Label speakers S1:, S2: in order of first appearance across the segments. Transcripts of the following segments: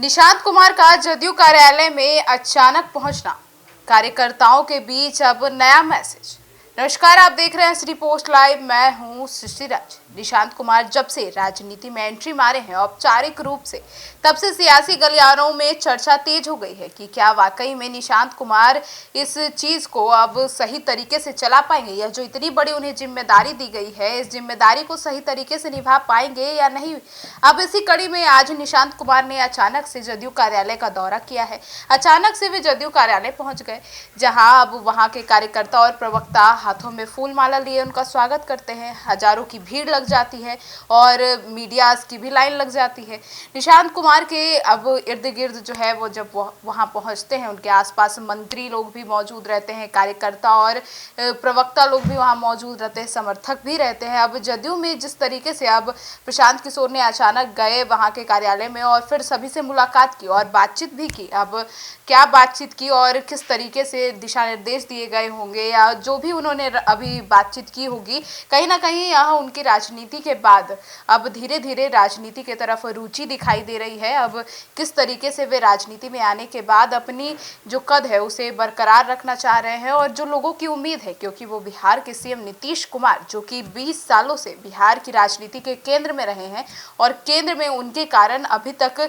S1: निशांत कुमार का जदयू कार्यालय में अचानक पहुंचना, कार्यकर्ताओं के बीच अब नया मैसेज। नमस्कार, आप देख रहे हैं श्री पोस्ट लाइव। मैं हूं सृष्टि राज। निशांत कुमार जब से राजनीति में एंट्री मारे हैं औपचारिक रूप से, तब से सियासी गलियारों में चर्चा तेज हो गई है कि क्या वाकई में निशांत कुमार इस चीज को अब सही तरीके से चला पाएंगे, या जो इतनी बड़ी उन्हें जिम्मेदारी दी गई है इस जिम्मेदारी को सही तरीके से निभा पाएंगे या नहीं। अब इसी कड़ी में आज निशांत कुमार ने अचानक से जदयू कार्यालय का दौरा किया है। अचानक से वे जदयू कार्यालय पहुंच गए, जहां अब वहां के कार्यकर्ता और प्रवक्ता हाथों में फूल माला लिए उनका स्वागत करते हैं। हजारों की भीड़ लग जाती है और मीडिया की भी लाइन लग जाती है। निशांत कुमार के अब इर्द गिर्द जो है वो जब वहां पहुंचते हैं, उनके आसपास मंत्री लोग भी मौजूद रहते हैं, कार्यकर्ता और प्रवक्ता लोग भी वहां मौजूद रहते हैं, समर्थक भी रहते हैं। अब जदयू में जिस तरीके से अब प्रशांत किशोर ने अचानक गए वहां के कार्यालय में और फिर सभी से मुलाकात की और बातचीत भी की। अब क्या बातचीत की और किस तरीके से दिशा निर्देश दिए गए होंगे या जो भी उन्होंने अभी बातचीत की होगी, कहीं ना कहीं यहाँ उनकी राजनीति के बाद अब धीरे धीरे राजनीति की तरफ रुचि दिखाई दे रही है। अब किस तरीके से वे राजनीति में आने के बाद अपनी जो कद है उसे बरकरार रखना चाह रहे हैं और जो लोगों की उम्मीद है, क्योंकि वो बिहार के सीएम नीतीश कुमार जो कि 20 सालों से बिहार की राजनीति के केंद्र में रहे हैं और केंद्र में उनके कारण अभी तक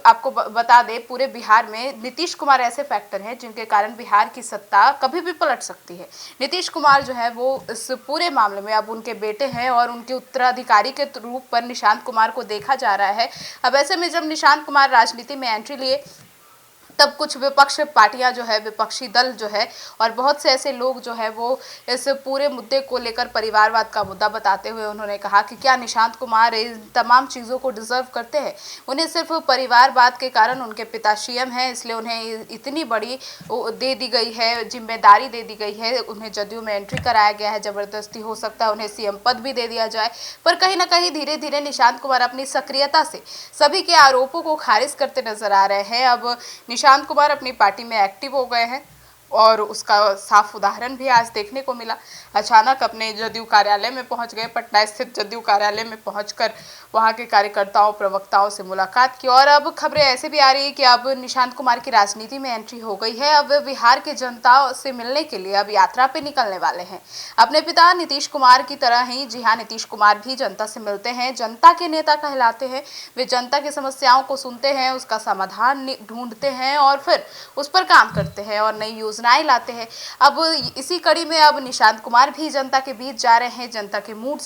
S1: आपको बता दें पूरे बिहार में नीतीश कुमार ऐसे फैक्टर हैं जिनके कारण बिहार की सत्ता कभी भी पलट सकती है। नीतीश कुमार जो है वो इस पूरे मामले में अब उनके बेटे हैं और उनके उत्तराधिकारी के रूप पर निशांत कुमार को देखा जा रहा है। अब ऐसे में जब निशांत कुमार राजनीति में एंट्री लिए, तब कुछ विपक्ष पार्टियां जो है, विपक्षी दल जो है और बहुत से ऐसे लोग जो है वो इस पूरे मुद्दे को लेकर परिवारवाद का मुद्दा बताते हुए उन्होंने कहा कि क्या निशांत कुमार इन तमाम चीज़ों को डिजर्व करते हैं। उन्हें सिर्फ परिवारवाद के कारण उनके पिता सीएम हैं, इसलिए उन्हें इतनी बड़ी दे दी गई है, जिम्मेदारी दे दी गई है, उन्हें जदयू में एंट्री कराया गया है, ज़बरदस्ती हो सकता है उन्हें सीएम पद भी दे दिया जाए। पर कहीं ना कहीं धीरे धीरे निशांत कुमार अपनी सक्रियता से सभी के आरोपों को खारिज करते नजर आ रहे हैं। अब निशांत कुमार अपनी पार्टी में एक्टिव हो गए हैं और उसका साफ उदाहरण भी आज देखने को मिला। अचानक अपने जदयू कार्यालय में पहुंच गए, पटना स्थित जदयू कार्यालय में पहुंचकर वहां के कार्यकर्ताओं प्रवक्ताओं से मुलाकात की और अब खबरें ऐसे भी आ रही है कि अब निशांत कुमार की राजनीति में एंट्री हो गई है। अब बिहार के जनता से मिलने के लिए अब यात्रा पे निकलने वाले हैं। अपने पिता नीतीश कुमार की तरह ही, जी हाँ, नीतीश कुमार भी जनता से मिलते हैं, जनता के नेता कहलाते हैं। वे जनता की समस्याओं को सुनते हैं, उसका समाधान ढूंढते हैं और फिर उस पर काम करते हैं और नई योजनाएं लाते हैं। अब इसी कड़ी में अब निशांत कुमार भी जनता के बीच जा रहे हैं, जनता के मूड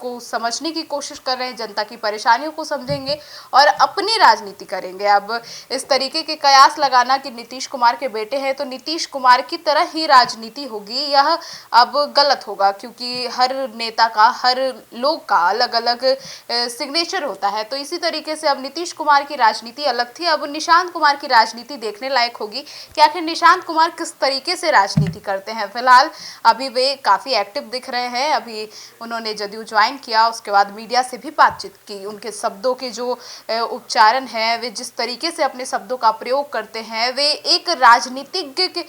S1: को समझने की कोशिश कर रहे हैं, जनता की परेशानियों को समझेंगे और अपनी राजनीति करेंगे। अब इस तरीके के कयास लगाना कि नीतीश कुमार के बेटे हैं तो नीतीश कुमार की तरह ही राजनीति होगी, यह अब गलत होगा, क्योंकि हर नेता का, हर लोग का अलग अलग सिग्नेचर होता है। तो इसी तरीके से अब नीतीश कुमार की राजनीति अलग थी, अब निशांत कुमार की राजनीति देखने लायक होगी कि आखिर निशांत कुमार किस तरीके से राजनीति करते हैं। फिलहाल अभी वे काफ़ी एक्टिव दिख रहे हैं। अभी उन्होंने जदयू ज्वाइन किया, उसके बाद मीडिया से भी बातचीत की। उनके शब्दों के जो उच्चारण है, वे जिस तरीके से अपने शब्दों का प्रयोग करते हैं, वे एक राजनीतिज्ञ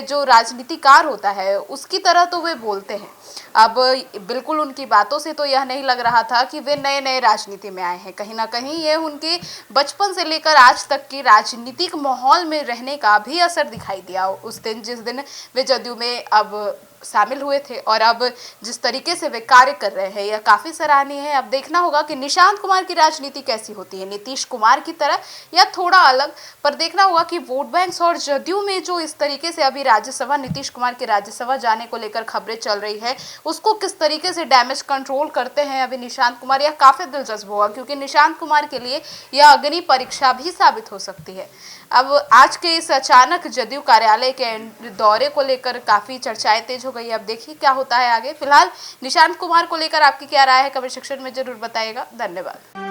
S1: जो राजनीतिकार होता है उसकी तरह तो वे बोलते हैं। अब बिल्कुल उनकी बातों से तो यह नहीं लग रहा था कि वे नए नए राजनीति में आए हैं। कहीं ना कहीं ये उनके बचपन से लेकर आज तक की राजनीतिक माहौल में रहने का भी असर दिखाई दिया उस दिन, जिस दिन वे जदयू में अब शामिल हुए थे। और अब जिस तरीके से वे कार्य कर रहे हैं यह काफ़ी सराहनीय है। अब देखना होगा कि निशांत कुमार की राजनीति कैसी होती है, नीतीश कुमार की तरह या थोड़ा अलग। पर देखना होगा कि वोट बैंक और जदयू में जो इस तरीके से अभी राज्यसभा, नीतीश कुमार के राज्यसभा जाने को लेकर खबरें चल रही है, उसको किस तरीके से डैमेज कंट्रोल करते हैं अभी निशांत कुमार। यह काफ़ी दिलचस्प होगा, क्योंकि निशांत कुमार के लिए यह अग्नि परीक्षा भी साबित हो सकती है। अब आज के इस अचानक जदयू कार्यालय के दौरे को लेकर काफ़ी चर्चाएं तेज हो गई। अब देखिए क्या होता है आगे। फिलहाल निशांत कुमार को लेकर आपकी क्या राय है, कमेंट सेक्शन में जरूर बताइएगा। धन्यवाद।